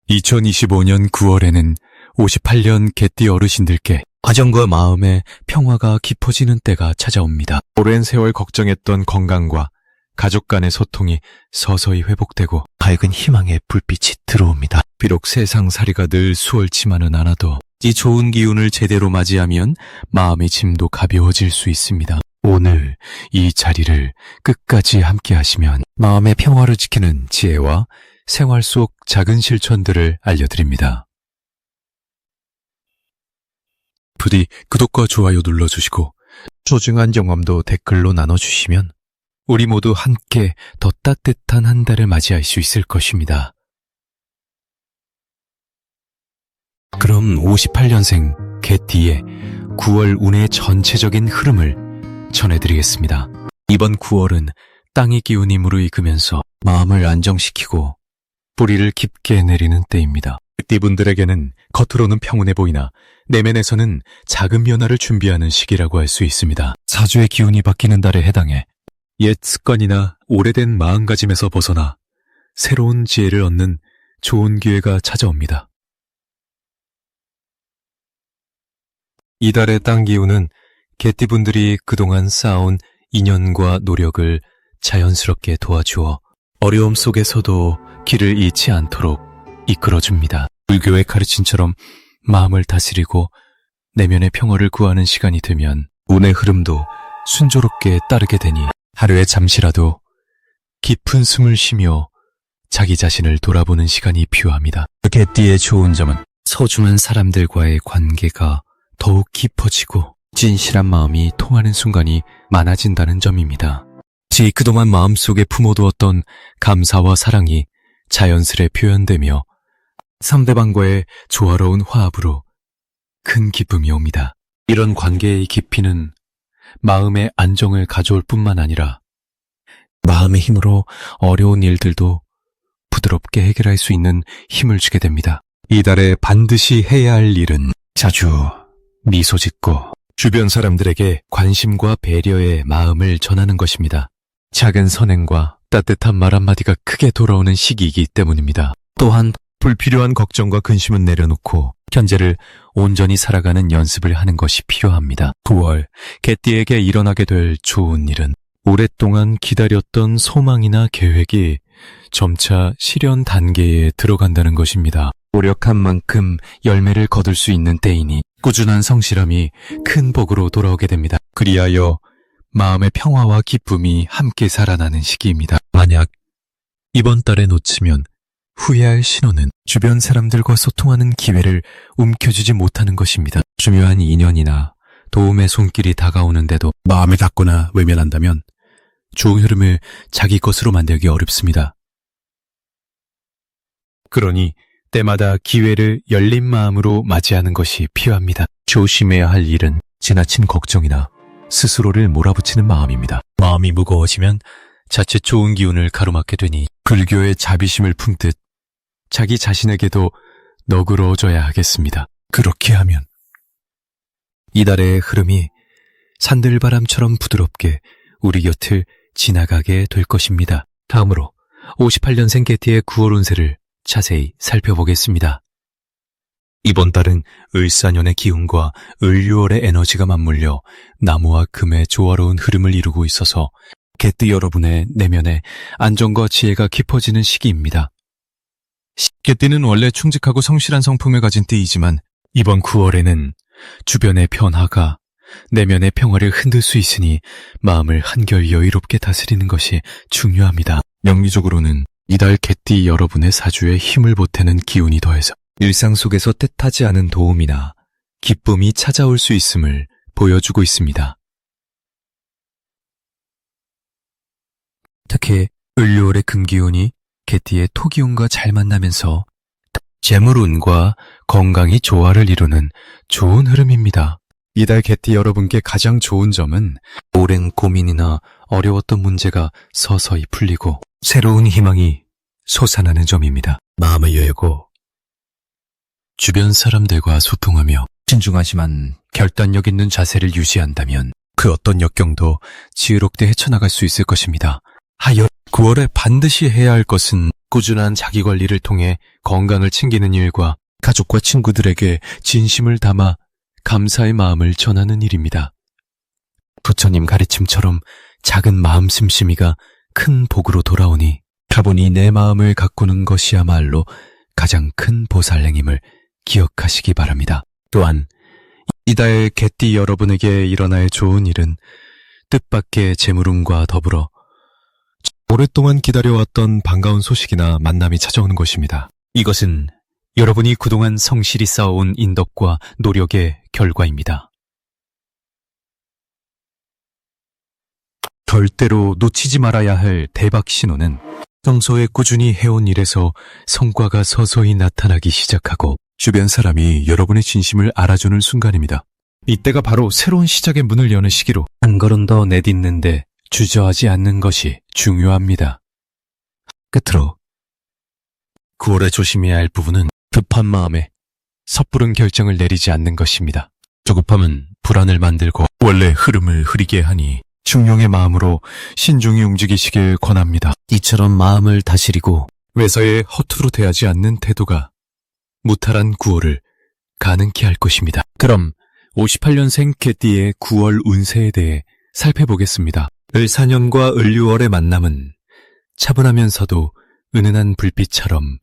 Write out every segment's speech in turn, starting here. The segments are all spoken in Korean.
2025년 9월에는 58년 개띠 어르신들께 가정과 마음의 평화가 깊어지는 때가 찾아옵니다. 오랜 세월 걱정했던 건강과 가족 간의 소통이 서서히 회복되고 밝은 희망의 불빛이 들어옵니다. 비록 세상살이가 늘 수월치만은 않아도 이 좋은 기운을 제대로 맞이하면 마음의 짐도 가벼워질 수 있습니다. 오늘 이 자리를 끝까지 함께 하시면 마음의 평화를 지키는 지혜와 생활 속 작은 실천들을 알려드립니다. 부디 구독과 좋아요 눌러주시고 소중한 경험도 댓글로 나눠주시면 우리 모두 함께 더 따뜻한 한 달을 맞이할 수 있을 것입니다. 그럼 58년생 개띠의 9월 운의 전체적인 흐름을 전해드리겠습니다. 이번 9월은 땅의 기운이 무르익으면서 마음을 안정시키고 뿌리를 깊게 내리는 때입니다. 개띠분들에게는 겉으로는 평온해 보이나 내면에서는 작은 변화를 준비하는 시기라고 할 수 있습니다. 사주의 기운이 바뀌는 달에 해당해 옛 습관이나 오래된 마음가짐에서 벗어나 새로운 지혜를 얻는 좋은 기회가 찾아옵니다. 이달의 땅 기운은 개띠분들이 그동안 쌓아온 인연과 노력을 자연스럽게 도와주어 어려움 속에서도 길을 잃지 않도록 이끌어줍니다. 불교의 가르침처럼 마음을 다스리고 내면의 평화를 구하는 시간이 되면 운의 흐름도 순조롭게 따르게 되니 하루에 잠시라도 깊은 숨을 쉬며 자기 자신을 돌아보는 시간이 필요합니다. 개띠의 좋은 점은 소중한 사람들과의 관계가 더욱 깊어지고 진실한 마음이 통하는 순간이 많아진다는 점입니다. 그동안 마음속에 품어두었던 감사와 사랑이 자연스레 표현되며 상대방과의 조화로운 화합으로 큰 기쁨이 옵니다. 이런 관계의 깊이는 마음의 안정을 가져올 뿐만 아니라 마음의 힘으로 어려운 일들도 부드럽게 해결할 수 있는 힘을 주게 됩니다. 이달에 반드시 해야 할 일은 자주 미소 짓고 주변 사람들에게 관심과 배려의 마음을 전하는 것입니다. 작은 선행과 따뜻한 말 한마디가 크게 돌아오는 시기이기 때문입니다. 또한 불필요한 걱정과 근심은 내려놓고 현재를 온전히 살아가는 연습을 하는 것이 필요합니다. 9월 개띠에게 일어나게 될 좋은 일은 오랫동안 기다렸던 소망이나 계획이 점차 실현 단계에 들어간다는 것입니다. 노력한 만큼 열매를 거둘 수 있는 때이니 꾸준한 성실함이 큰 복으로 돌아오게 됩니다. 그리하여 마음의 평화와 기쁨이 함께 살아나는 시기입니다. 만약 이번 달에 놓치면 후회할 신호는 주변 사람들과 소통하는 기회를 움켜쥐지 못하는 것입니다. 중요한 인연이나 도움의 손길이 다가오는데도 마음을 닫거나 외면한다면 좋은 흐름을 자기 것으로 만들기 어렵습니다. 그러니 때마다 기회를 열린 마음으로 맞이하는 것이 필요합니다. 조심해야 할 일은 지나친 걱정이나 스스로를 몰아붙이는 마음입니다. 마음이 무거워지면 자칫 좋은 기운을 가로막게 되니 불교의 자비심을 품듯 자기 자신에게도 너그러워져야 하겠습니다. 그렇게 하면 이달의 흐름이 산들바람처럼 부드럽게 우리 곁을 지나가게 될 것입니다. 다음으로 58년생 개띠의 9월 운세를 자세히 살펴보겠습니다. 이번 달은 을사년의 기운과 을유월의 에너지가 맞물려 나무와 금의 조화로운 흐름을 이루고 있어서 개띠 여러분의 내면에 안정과 지혜가 깊어지는 시기입니다. 개띠는 원래 충직하고 성실한 성품을 가진 띠이지만 이번 9월에는 주변의 변화가 내면의 평화를 흔들 수 있으니 마음을 한결 여유롭게 다스리는 것이 중요합니다. 명리적으로는 이달 개띠 여러분의 사주에 힘을 보태는 기운이 더해서 일상 속에서 뜻하지 않은 도움이나 기쁨이 찾아올 수 있음을 보여주고 있습니다. 특히 을료월의 금기운이 개띠의 토기운과 잘 만나면서 재물운과 건강이 조화를 이루는 좋은 흐름입니다. 이달 개띠 여러분께 가장 좋은 점은 오랜 고민이나 어려웠던 문제가 서서히 풀리고 새로운 희망이 솟아나는 점입니다. 마음을 열고 주변 사람들과 소통하며 신중하지만 결단력 있는 자세를 유지한다면 그 어떤 역경도 지혜롭게 헤쳐나갈 수 있을 것입니다. 하여 9월에 반드시 해야 할 것은 꾸준한 자기관리를 통해 건강을 챙기는 일과 가족과 친구들에게 진심을 담아 감사의 마음을 전하는 일입니다. 부처님 가르침처럼 작은 마음 씀씀이가 큰 복으로 돌아오니 가보니 내 마음을 가꾸는 것이야말로 가장 큰 보살행임을 기억하시기 바랍니다. 또한 이달 개띠 여러분에게 일어날 좋은 일은 뜻밖의 재물운과 더불어 오랫동안 기다려왔던 반가운 소식이나 만남이 찾아오는 것입니다. 이것은 여러분이 그동안 성실히 쌓아온 인덕과 노력의 결과입니다. 절대로 놓치지 말아야 할 대박 신호는 평소에 꾸준히 해온 일에서 성과가 서서히 나타나기 시작하고 주변 사람이 여러분의 진심을 알아주는 순간입니다. 이때가 바로 새로운 시작의 문을 여는 시기로 한 걸음 더 내딛는데 주저하지 않는 것이 중요합니다. 끝으로 9월에 조심해야 할 부분은 급한 마음에 섣부른 결정을 내리지 않는 것입니다. 조급함은 불안을 만들고 원래 흐름을 흐리게 하니 중용의 마음으로 신중히 움직이시길 권합니다. 이처럼 마음을 다스리고 외서에 허투루 대하지 않는 태도가 무탈한 9월을 가능케 할 것입니다. 그럼 58년생 개띠의 9월 운세에 대해 살펴보겠습니다. 을사년과 을유월의 만남은 차분하면서도 은은한 불빛처럼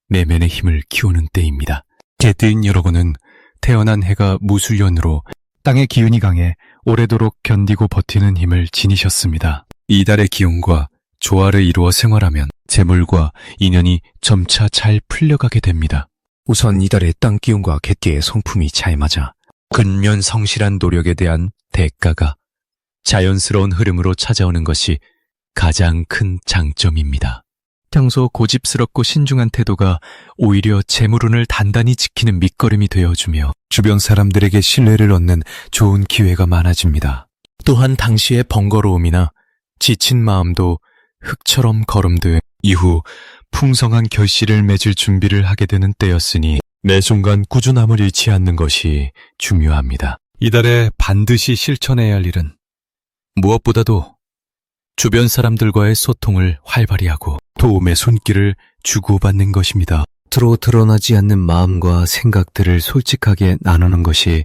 내면의 힘을 키우는 때입니다. 개띠인 여러분은 태어난 해가 무술년으로 땅의 기운이 강해 오래도록 견디고 버티는 힘을 지니셨습니다. 이달의 기운과 조화를 이루어 생활하면 재물과 인연이 점차 잘 풀려가게 됩니다. 우선 이달의 땅 기운과 개띠의 성품이 잘 맞아 근면 성실한 노력에 대한 대가가 자연스러운 흐름으로 찾아오는 것이 가장 큰 장점입니다. 평소 고집스럽고 신중한 태도가 오히려 재물운을 단단히 지키는 밑거름이 되어주며 주변 사람들에게 신뢰를 얻는 좋은 기회가 많아집니다. 또한 당시의 번거로움이나 지친 마음도 흙처럼 거름돼 이후 풍성한 결실을 맺을 준비를 하게 되는 때였으니 매 순간 꾸준함을 잃지 않는 것이 중요합니다. 이달에 반드시 실천해야 할 일은 무엇보다도 주변 사람들과의 소통을 활발히 하고 도움의 손길을 주고받는 것입니다. 겉으로 드러나지 않는 마음과 생각들을 솔직하게 나누는 것이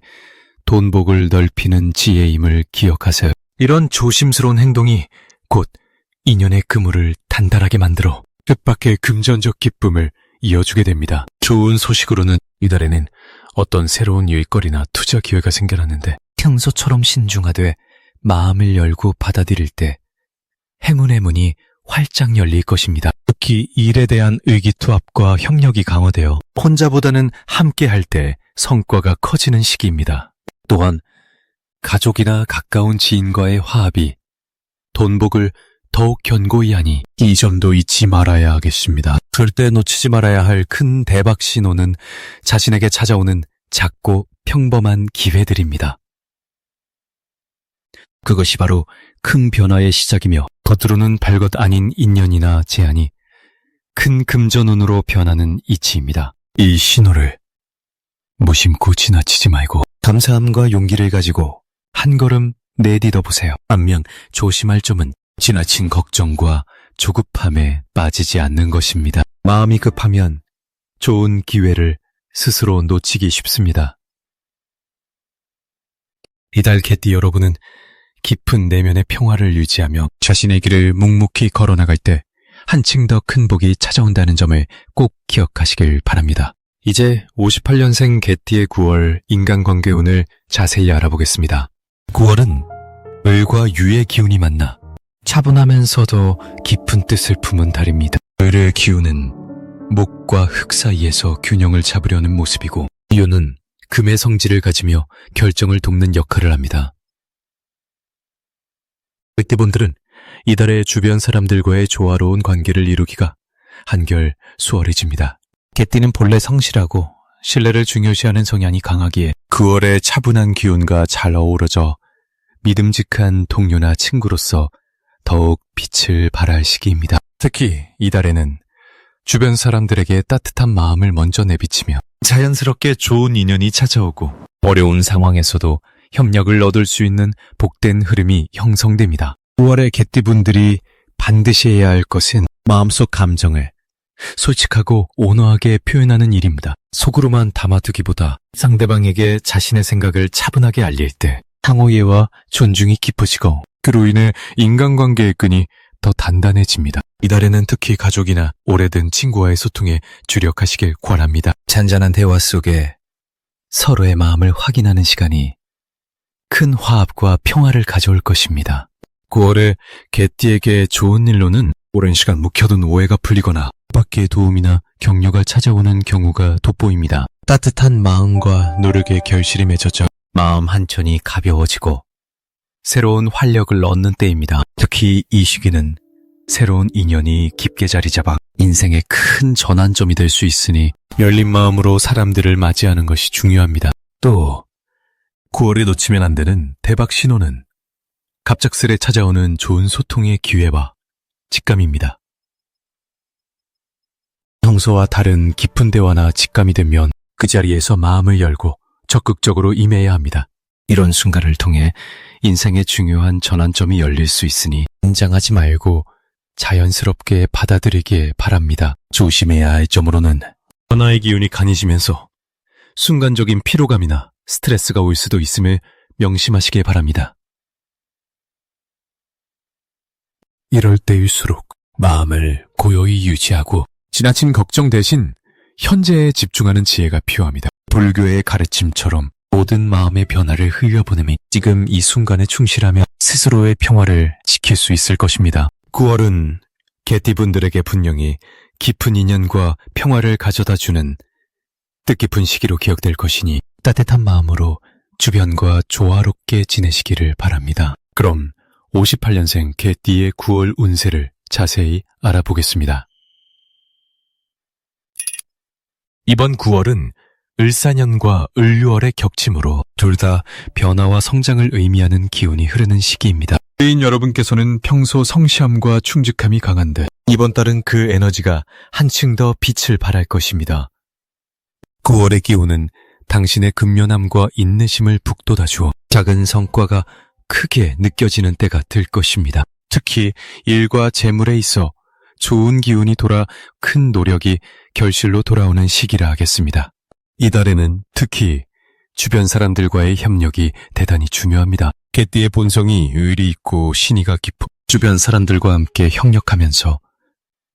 돈복을 넓히는 지혜임을 기억하세요. 이런 조심스러운 행동이 곧 인연의 그물을 단단하게 만들어 뜻밖의 금전적 기쁨을 이어주게 됩니다. 좋은 소식으로는 이달에는 어떤 새로운 일거리나 투자 기회가 생겨났는데 평소처럼 신중하되 마음을 열고 받아들일 때 행운의 문이 활짝 열릴 것입니다. 특히 일에 대한 의기투합과 협력이 강화되어 혼자보다는 함께 할 때 성과가 커지는 시기입니다. 또한 가족이나 가까운 지인과의 화합이 돈복을 더욱 견고히 하니 이 점도 잊지 말아야 하겠습니다. 절대 놓치지 말아야 할 큰 대박 신호는 자신에게 찾아오는 작고 평범한 기회들입니다. 그것이 바로 큰 변화의 시작이며 겉으로는 별것 아닌 인연이나 제안이 큰 금전운으로 변하는 이치입니다. 이 신호를 무심코 지나치지 말고 감사함과 용기를 가지고 한 걸음 내딛어 보세요. 반면 조심할 점은 지나친 걱정과 조급함에 빠지지 않는 것입니다. 마음이 급하면 좋은 기회를 스스로 놓치기 쉽습니다. 이달 개띠 여러분은 깊은 내면의 평화를 유지하며 자신의 길을 묵묵히 걸어나갈 때 한층 더 큰 복이 찾아온다는 점을 꼭 기억하시길 바랍니다. 이제 58년생 개띠의 9월 인간관계운을 자세히 알아보겠습니다. 9월은 을과 유의 기운이 만나 차분하면서도 깊은 뜻을 품은 달입니다. 을의 기운은 목과 흙 사이에서 균형을 잡으려는 모습이고 유는 금의 성질을 가지며 결정을 돕는 역할을 합니다. 개띠분들은 이달의 주변 사람들과의 조화로운 관계를 이루기가 한결 수월해집니다. 개띠는 본래 성실하고 신뢰를 중요시하는 성향이 강하기에 9월의 차분한 기운과 잘 어우러져 믿음직한 동료나 친구로서 더욱 빛을 발할 시기입니다. 특히 이달에는 주변 사람들에게 따뜻한 마음을 먼저 내비치며 자연스럽게 좋은 인연이 찾아오고 어려운 상황에서도 협력을 얻을 수 있는 복된 흐름이 형성됩니다. 9월의 개띠분들이 반드시 해야 할 것은 마음속 감정을 솔직하고 온화하게 표현하는 일입니다. 속으로만 담아두기보다 상대방에게 자신의 생각을 차분하게 알릴 때 상호이해와 존중이 깊어지고 그로 인해 인간관계의 끈이 더 단단해집니다. 이달에는 특히 가족이나 오래된 친구와의 소통에 주력하시길 권합니다. 잔잔한 대화 속에 서로의 마음을 확인하는 시간이 큰 화합과 평화를 가져올 것입니다. 9월에 개띠에게 좋은 일로는 오랜 시간 묵혀둔 오해가 풀리거나 밖의 도움이나 격려가 찾아오는 경우가 돋보입니다. 따뜻한 마음과 노력의 결실이 맺어져 마음 한켠이 가벼워지고 새로운 활력을 얻는 때입니다. 특히 이 시기는 새로운 인연이 깊게 자리 잡아 인생의 큰 전환점이 될 수 있으니 열린 마음으로 사람들을 맞이하는 것이 중요합니다. 또 9월에 놓치면 안 되는 대박 신호는 갑작스레 찾아오는 좋은 소통의 기회와 직감입니다. 평소와 다른 깊은 대화나 직감이 되면 그 자리에서 마음을 열고 적극적으로 임해야 합니다. 이런 순간을 통해 인생의 중요한 전환점이 열릴 수 있으니 긴장하지 말고 자연스럽게 받아들이길 바랍니다. 조심해야 할 점으로는 변화의 기운이 강해지면서 순간적인 피로감이나 스트레스가 올 수도 있음을 명심하시길 바랍니다. 이럴 때일수록 마음을 고요히 유지하고 지나친 걱정 대신 현재에 집중하는 지혜가 필요합니다. 불교의 가르침처럼 모든 마음의 변화를 흘려보내며 지금 이 순간에 충실하며 스스로의 평화를 지킬 수 있을 것입니다. 9월은 개띠분들에게 분명히 깊은 인연과 평화를 가져다주는 뜻깊은 시기로 기억될 것이니 따뜻한 마음으로 주변과 조화롭게 지내시기를 바랍니다. 그럼 58년생 개띠의 9월 운세를 자세히 알아보겠습니다. 이번 9월은 을사년과 을유월의 겹침으로 둘 다 변화와 성장을 의미하는 기운이 흐르는 시기입니다. 개인 여러분께서는 평소 성실함과 충직함이 강한 듯 이번 달은 그 에너지가 한층 더 빛을 발할 것입니다. 9월의 기운은 당신의 근면함과 인내심을 북돋아주어 작은 성과가 크게 느껴지는 때가 될 것입니다. 특히 일과 재물에 있어 좋은 기운이 돌아 큰 노력이 결실로 돌아오는 시기라 하겠습니다. 이달에는 특히 주변 사람들과의 협력이 대단히 중요합니다. 개띠의 본성이 의리 있고 신의가 깊어 주변 사람들과 함께 협력하면서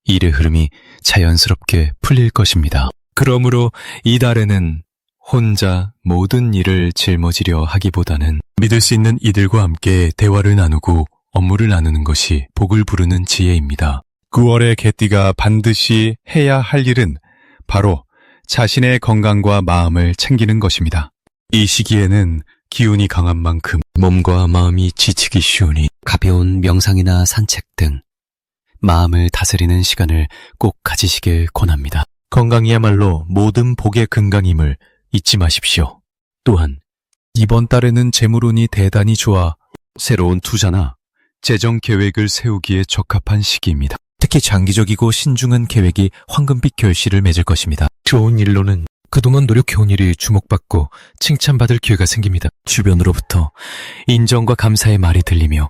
일의 흐름이 자연스럽게 풀릴 것입니다. 그러므로 이달에는 혼자 모든 일을 짊어지려 하기보다는 믿을 수 있는 이들과 함께 대화를 나누고 업무를 나누는 것이 복을 부르는 지혜입니다. 9월의 개띠가 반드시 해야 할 일은 바로 자신의 건강과 마음을 챙기는 것입니다. 이 시기에는 기운이 강한 만큼 몸과 마음이 지치기 쉬우니 가벼운 명상이나 산책 등 마음을 다스리는 시간을 꼭 가지시길 권합니다. 건강이야말로 모든 복의 근간임을 잊지 마십시오. 또한 이번 달에는 재물운이 대단히 좋아 새로운 투자나 재정 계획을 세우기에 적합한 시기입니다. 특히 장기적이고 신중한 계획이 황금빛 결실을 맺을 것입니다. 좋은 일로는 그동안 노력해온 일이 주목받고 칭찬받을 기회가 생깁니다. 주변으로부터 인정과 감사의 말이 들리며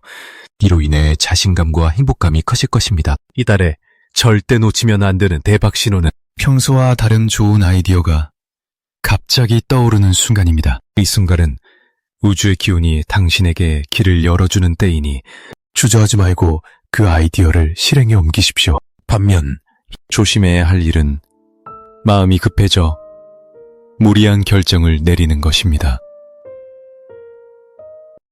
이로 인해 자신감과 행복감이 커질 것입니다. 이달에 절대 놓치면 안 되는 대박 신호는 평소와 다른 좋은 아이디어가 갑자기 떠오르는 순간입니다. 이 순간은 우주의 기운이 당신에게 길을 열어주는 때이니 주저하지 말고 그 아이디어를 실행에 옮기십시오. 반면 조심해야 할 일은 마음이 급해져 무리한 결정을 내리는 것입니다.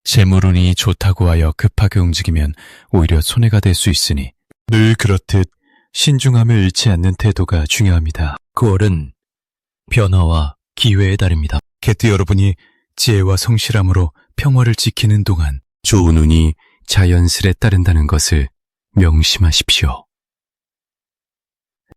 재물운이 좋다고 하여 급하게 움직이면 오히려 손해가 될 수 있으니 늘 그렇듯 신중함을 잃지 않는 태도가 중요합니다. 9월은 변화와 기회의 달입니다. 개띠 여러분이 지혜와 성실함으로 평화를 지키는 동안 좋은 운이 자연스레 따른다는 것을 명심하십시오.